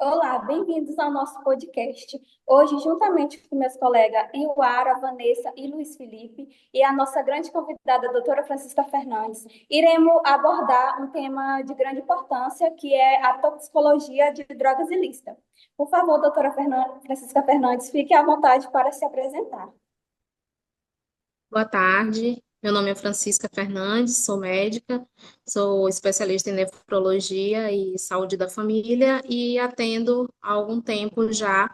Olá, bem-vindos ao nosso podcast. Hoje, juntamente com meus colegas Iuara, Vanessa e Luiz Felipe, e a nossa grande convidada, a doutora Francisca Fernandes, iremos abordar um tema de grande importância, que é a toxicologia de drogas ilícitas. Por favor, doutora Francisca Fernandes, fique à vontade para se apresentar. Boa tarde, meu nome é Francisca Fernandes, sou médica, sou especialista em nefrologia e saúde da família e atendo há algum tempo já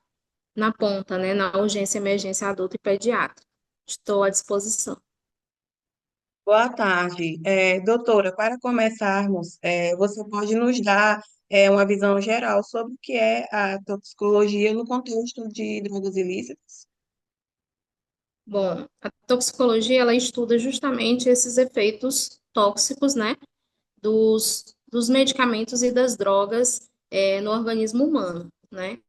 na ponta, né, na urgência, emergência adulta e pediatra. Estou à disposição. Boa tarde. Doutora, para começarmos, você pode nos dar uma visão geral sobre o que é a toxicologia no contexto de drogas ilícitas? Bom, a toxicologia, ela estuda justamente esses efeitos tóxicos, né, dos medicamentos e das drogas, no organismo humano, né?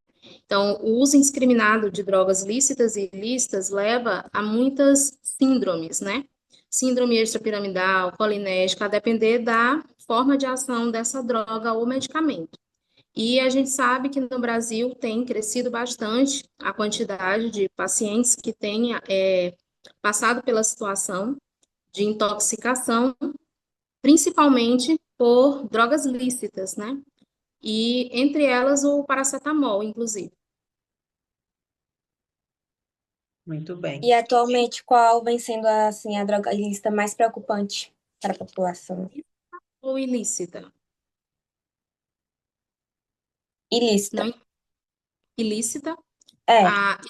Então, o uso indiscriminado de drogas lícitas e ilícitas leva a muitas síndromes, né? Síndrome extrapiramidal, colinérgica, a depender da forma de ação dessa droga ou medicamento. E a gente sabe que no Brasil tem crescido bastante a quantidade de pacientes que têm passado pela situação de intoxicação, principalmente por drogas lícitas, né? E entre elas o paracetamol, inclusive. Muito bem. E atualmente, qual vem sendo assim, a droga ilícita mais preocupante para a população? Ou ilícita? Ilícita. Não ilícita. É, A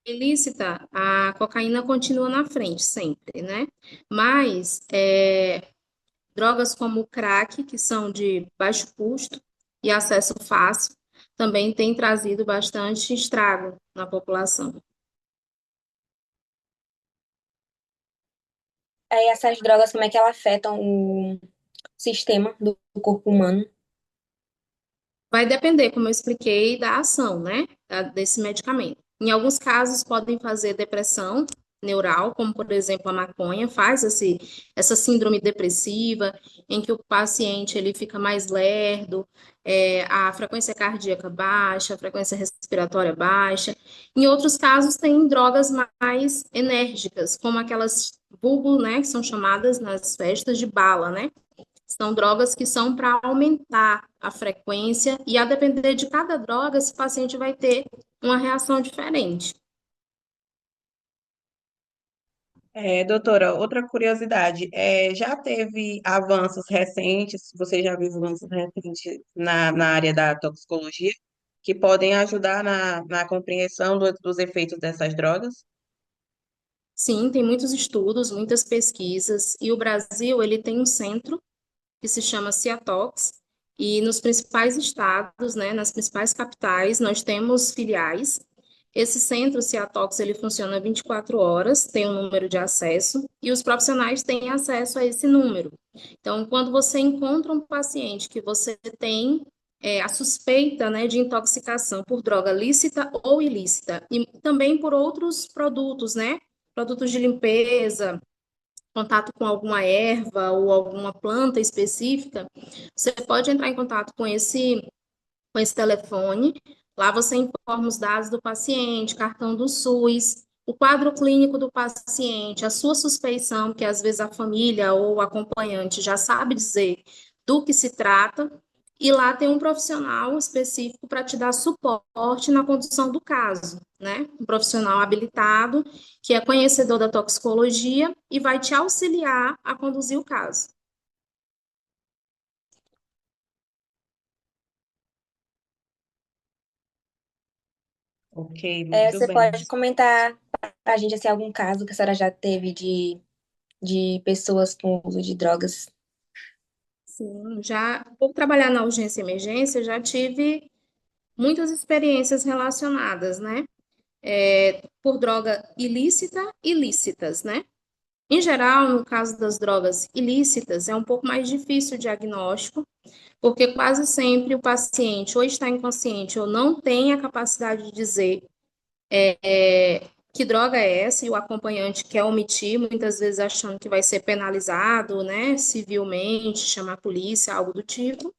ilícita, a cocaína continua na frente sempre, né? Mas drogas como o crack, que são de baixo custo e acesso fácil, também têm trazido bastante estrago na população. aí essas drogas, como é que elas afetam o sistema do corpo humano? Vai depender, como eu expliquei, da ação, né, desse medicamento. Em alguns casos, podem fazer depressão neural, como, por exemplo, a maconha, faz essa síndrome depressiva, em que o paciente ele fica mais lerdo, a frequência cardíaca baixa, a frequência respiratória baixa. Em outros casos, tem drogas mais enérgicas, como aquelas bulbo, né, que são chamadas nas festas de bala, né? São drogas que são para aumentar a frequência e, a depender de cada droga, esse paciente vai ter uma reação diferente. Doutora, outra curiosidade, já teve avanços recentes, você já viu avanços recentes na área da toxicologia, que podem ajudar na compreensão dos efeitos dessas drogas? Sim, tem muitos estudos, muitas pesquisas, e o Brasil, ele tem um centro que se chama Ciatox, e nos principais estados, né, nas principais capitais, nós temos filiais. Esse centro Ciatox, ele funciona 24 horas, tem um número de acesso, e os profissionais têm acesso a esse número. Então, quando você encontra um paciente que você tem a suspeita, né, de intoxicação por droga lícita ou ilícita, e também por outros produtos, né, produtos de limpeza, contato com alguma erva ou alguma planta específica, você pode entrar em contato com esse telefone. Lá você informa os dados do paciente, cartão do SUS, o quadro clínico do paciente, a sua suspeição, que às vezes a família ou o acompanhante já sabe dizer do que se trata, e lá tem um profissional específico para te dar suporte na condução do caso, né? Um profissional habilitado, que é conhecedor da toxicologia e vai te auxiliar a conduzir o caso. Ok, É, muito você bem. pode comentar para a gente assim, algum caso que a senhora já teve de pessoas com uso de drogas? Sim, já por trabalhar na urgência e emergência, já tive muitas experiências relacionadas, né? Por droga ilícita e lícitas, né? Em geral, no caso das drogas ilícitas, é um pouco mais difícil o diagnóstico, porque quase sempre o paciente ou está inconsciente ou não tem a capacidade de dizer que droga é essa, e o acompanhante quer omitir, muitas vezes achando que vai ser penalizado, né, civilmente, chamar a polícia, algo do tipo.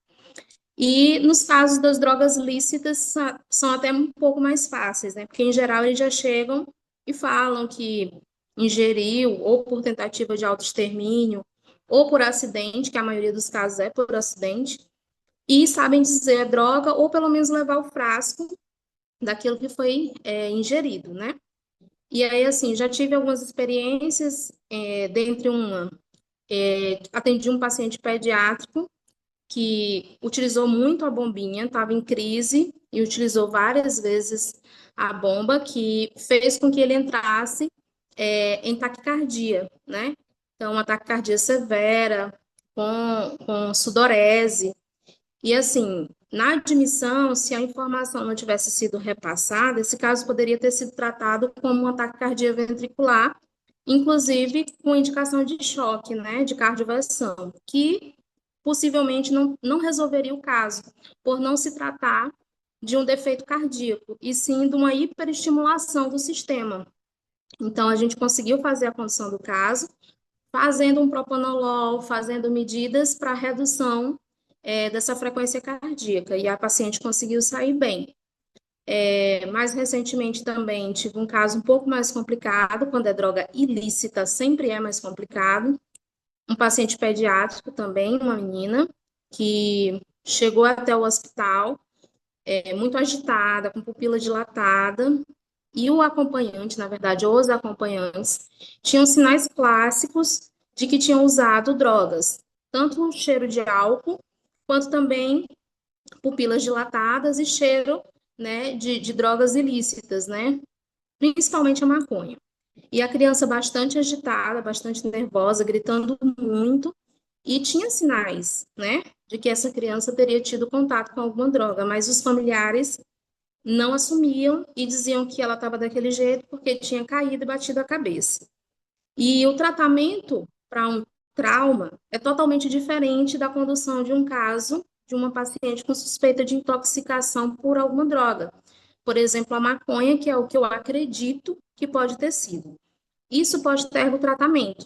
E nos casos das drogas lícitas, são até um pouco mais fáceis, né? Porque, em geral, eles já chegam e falam que ingeriu, ou por tentativa de autoextermínio, ou por acidente, que a maioria dos casos é por acidente, e sabem dizer a droga, ou pelo menos levar o frasco daquilo que foi ingerido, né? E aí, assim, já tive algumas experiências, dentre uma, atendi um paciente pediátrico que utilizou muito a bombinha, estava em crise e utilizou várias vezes a bomba, que fez com que ele entrasse em taquicardia, né? Então, uma taquicardia severa, com sudorese. E assim, na admissão, se a informação não tivesse sido repassada, esse caso poderia ter sido tratado como um ataque cardíaco ventricular, inclusive com indicação de choque, né, de cardioversão, que possivelmente não resolveria o caso, por não se tratar de um defeito cardíaco, e sim de uma hiperestimulação do sistema. Então, a gente conseguiu fazer a condução do caso, fazendo um propanolol, fazendo medidas para redução dessa frequência cardíaca, e a paciente conseguiu sair bem. Mais recentemente também tive um caso um pouco mais complicado, quando é droga ilícita, sempre é mais complicado. Um paciente pediátrico também, uma menina, que chegou até o hospital, muito agitada, com pupila dilatada, e o acompanhante, na verdade, os acompanhantes, tinham sinais clássicos de que tinham usado drogas, tanto o cheiro de álcool, quanto também pupilas dilatadas e cheiro, né, de drogas ilícitas, né, principalmente a maconha. E a criança bastante agitada, bastante nervosa, gritando muito, e tinha sinais, né, de que essa criança teria tido contato com alguma droga, mas os familiares não assumiam e diziam que ela estava daquele jeito porque tinha caído e batido a cabeça. E o tratamento para um trauma é totalmente diferente da condução de um caso de uma paciente com suspeita de intoxicação por alguma droga. Por exemplo, a maconha, que é o que eu acredito que pode ter sido. Isso pode ter o tratamento,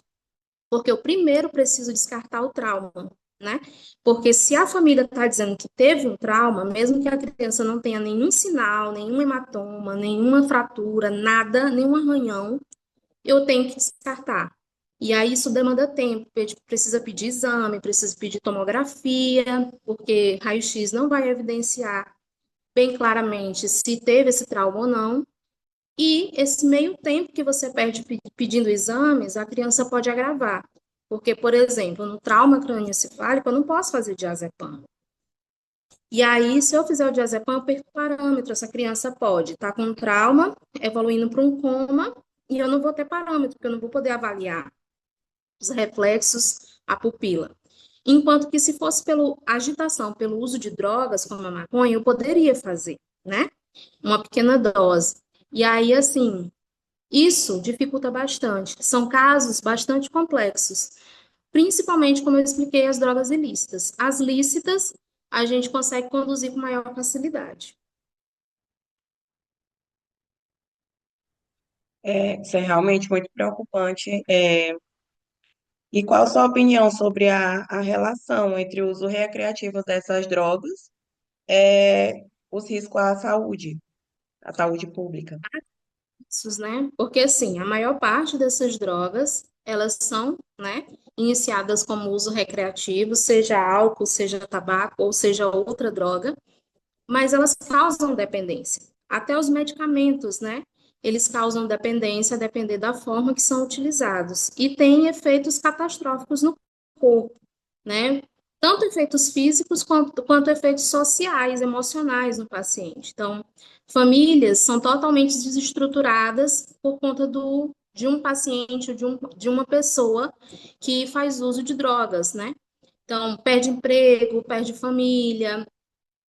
porque eu primeiro preciso descartar o trauma, né? Porque se a família está dizendo que teve um trauma, mesmo que a criança não tenha nenhum sinal, nenhum hematoma, nenhuma fratura, nada, nenhum arranhão, eu tenho que descartar. E aí isso demanda tempo, precisa pedir exame, precisa pedir tomografia, porque raio-x não vai evidenciar bem claramente se teve esse trauma ou não. E esse meio tempo que você perde pedindo exames, a criança pode agravar. Porque, por exemplo, no trauma crânioencefálico, eu não posso fazer diazepam. E aí, se eu fizer o diazepam, eu perco parâmetro. Essa criança pode estar com um trauma, evoluindo para um coma, e eu não vou ter parâmetro, porque eu não vou poder avaliar os reflexos, a pupila. Enquanto que se fosse pela agitação, pelo uso de drogas, como a maconha, eu poderia fazer, né? Uma pequena dose. E aí, assim, isso dificulta bastante. São casos bastante complexos, principalmente, como eu expliquei, as drogas ilícitas. As lícitas, a gente consegue conduzir com maior facilidade. Isso é realmente muito preocupante. E qual a sua opinião sobre a relação entre o uso recreativo dessas drogas, os riscos à saúde pública? Isso, né? Porque, assim, a maior parte dessas drogas, elas são, né, iniciadas como uso recreativo, seja álcool, seja tabaco, ou seja outra droga, mas elas causam dependência. Até os medicamentos, né? Eles causam dependência a depender da forma que são utilizados. E tem efeitos catastróficos no corpo, né? Tanto efeitos físicos quanto efeitos sociais, emocionais no paciente. Então, famílias são totalmente desestruturadas por conta de um paciente, de uma pessoa que faz uso de drogas, né? Então, perde emprego, perde família,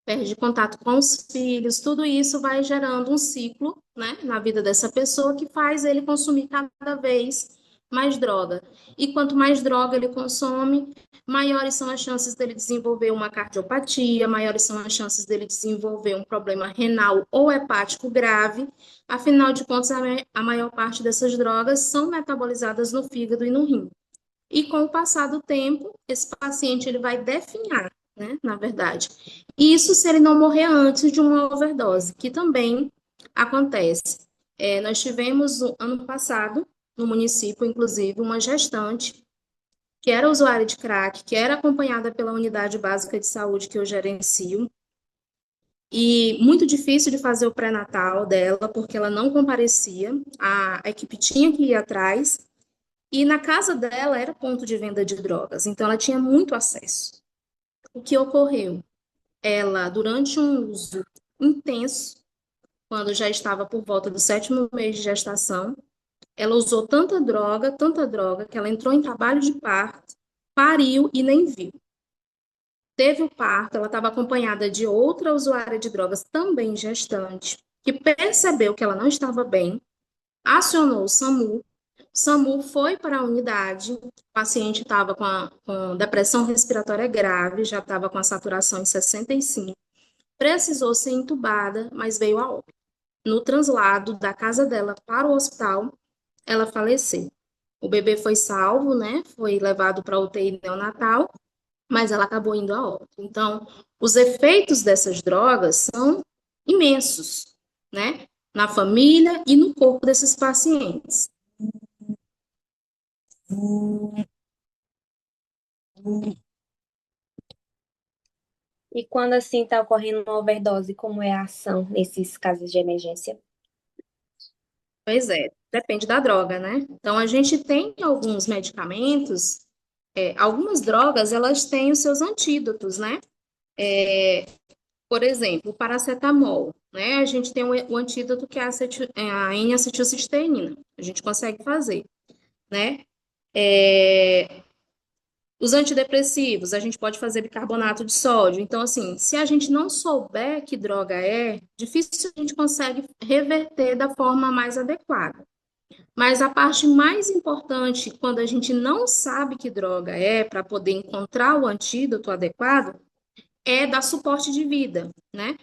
perde contato com os filhos, tudo isso vai gerando um ciclo, né, na vida dessa pessoa que faz ele consumir cada vez mais droga. E quanto mais droga ele consome, maiores são as chances dele desenvolver uma cardiopatia, maiores são as chances dele desenvolver um problema renal ou hepático grave. Afinal de contas, a maior parte dessas drogas são metabolizadas no fígado e no rim. E com o passar do tempo, esse paciente ele vai definhar, né, na verdade. Isso se ele não morrer antes de uma overdose, que também acontece. Nós tivemos, ano passado, no município, inclusive, uma gestante que era usuária de crack, que era acompanhada pela unidade básica de saúde que eu gerencio, e muito difícil de fazer o pré-natal dela, porque ela não comparecia, a equipe tinha que ir atrás, e na casa dela era ponto de venda de drogas, então ela tinha muito acesso. O que ocorreu? Ela, durante um uso intenso, quando já estava por volta do 7º mês de gestação, ela usou tanta droga, que ela entrou em trabalho de parto, pariu e nem viu. Teve o parto, ela estava acompanhada de outra usuária de drogas, também gestante, que percebeu que ela não estava bem, acionou o SAMU. O SAMU foi para a unidade, o paciente estava com depressão respiratória grave, já estava com a saturação em 65, precisou ser entubada, mas veio a óbito. No translado da casa dela para o hospital, ela faleceu. O bebê foi salvo, né? Foi levado para a UTI neonatal, mas ela acabou indo a óbito. Então, os efeitos dessas drogas são imensos, né? Na família e no corpo desses pacientes. E quando assim está ocorrendo uma overdose, como é a ação nesses casos de emergência? Pois é, depende da droga, né? Então, a gente tem alguns medicamentos, algumas drogas, elas têm os seus antídotos, né? Por exemplo, o paracetamol, né? A gente tem o antídoto que é a N-acetilcisteína. A gente consegue fazer, né? Os antidepressivos, a gente pode fazer bicarbonato de sódio. Então, assim, se a gente não souber que droga é, difícil a gente consegue reverter da forma mais adequada. Mas a parte mais importante, quando a gente não sabe que droga é, para poder encontrar o antídoto adequado, é dar suporte de vida, né?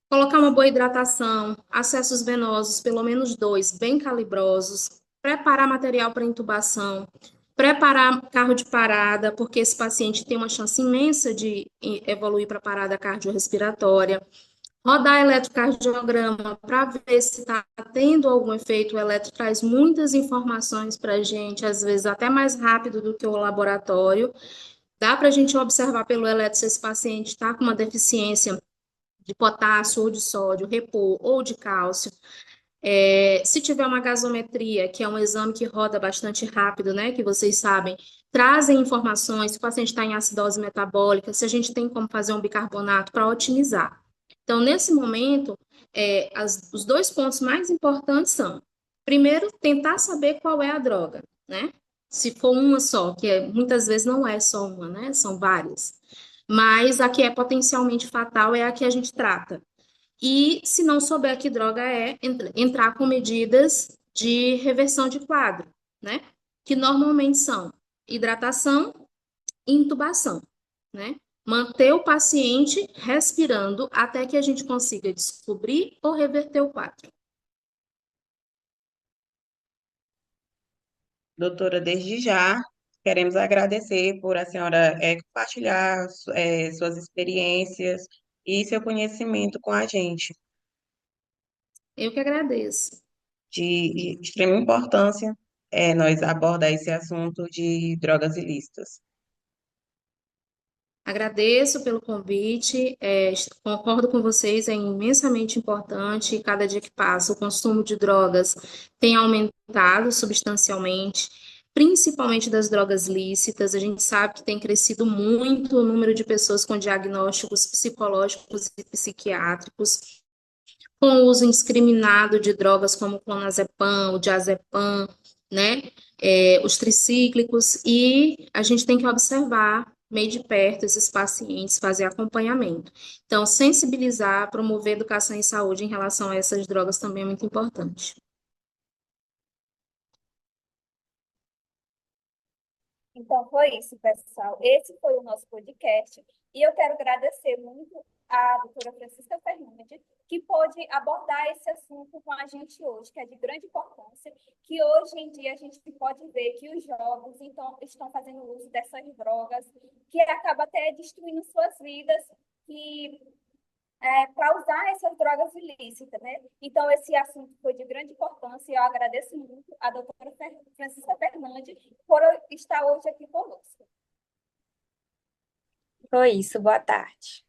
Colocar uma boa hidratação, acessos venosos, pelo menos 2, bem calibrosos, preparar material para intubação, preparar carro de parada, porque esse paciente tem uma chance imensa de evoluir para parada cardiorrespiratória, rodar eletrocardiograma para ver se está tendo algum efeito. O eletro traz muitas informações para a gente, às vezes até mais rápido do que o laboratório. Dá para a gente observar pelo eletro se esse paciente está com uma deficiência de potássio ou de sódio, repor ou de cálcio. Se tiver uma gasometria, que é um exame que roda bastante rápido, né, que vocês sabem, trazem informações se o paciente está em acidose metabólica, se a gente tem como fazer um bicarbonato para otimizar. Então, nesse momento, os 2 pontos mais importantes são, primeiro, tentar saber qual é a droga, né? Se for uma só, que muitas vezes não é só uma, né? São várias. Mas a que é potencialmente fatal é a que a gente trata. E, se não souber que droga é, entrar com medidas de reversão de quadro, né? Que normalmente são hidratação e intubação, né? Manter o paciente respirando até que a gente consiga descobrir ou reverter o quadro. Doutora, desde já queremos agradecer por a senhora compartilhar suas experiências e seu conhecimento com a gente, Eu que agradeço. de extrema importância nós abordar esse assunto de drogas ilícitas. Agradeço pelo convite, concordo com vocês, é imensamente importante. Cada dia que passa, o consumo de drogas tem aumentado substancialmente, principalmente das drogas lícitas. A gente sabe que tem crescido muito o número de pessoas com diagnósticos psicológicos e psiquiátricos, com o uso indiscriminado de drogas como o clonazepam, o diazepam, né? Os tricíclicos, e a gente tem que observar meio de perto esses pacientes, fazer acompanhamento. Então, sensibilizar, promover educação em saúde em relação a essas drogas também é muito importante. Então, foi isso, pessoal. Esse foi o nosso podcast. E eu quero agradecer muito à doutora Francisca Fernandes, que pôde abordar esse assunto com a gente hoje, que é de grande importância, que hoje em dia a gente pode ver que os jovens então, estão fazendo uso dessas drogas, que acaba até destruindo suas vidas, que para usar essas drogas ilícitas, né? Então, esse assunto foi de grande importância e eu agradeço muito a doutora Francisca Fernandes por estar hoje aqui conosco. Foi isso, boa tarde.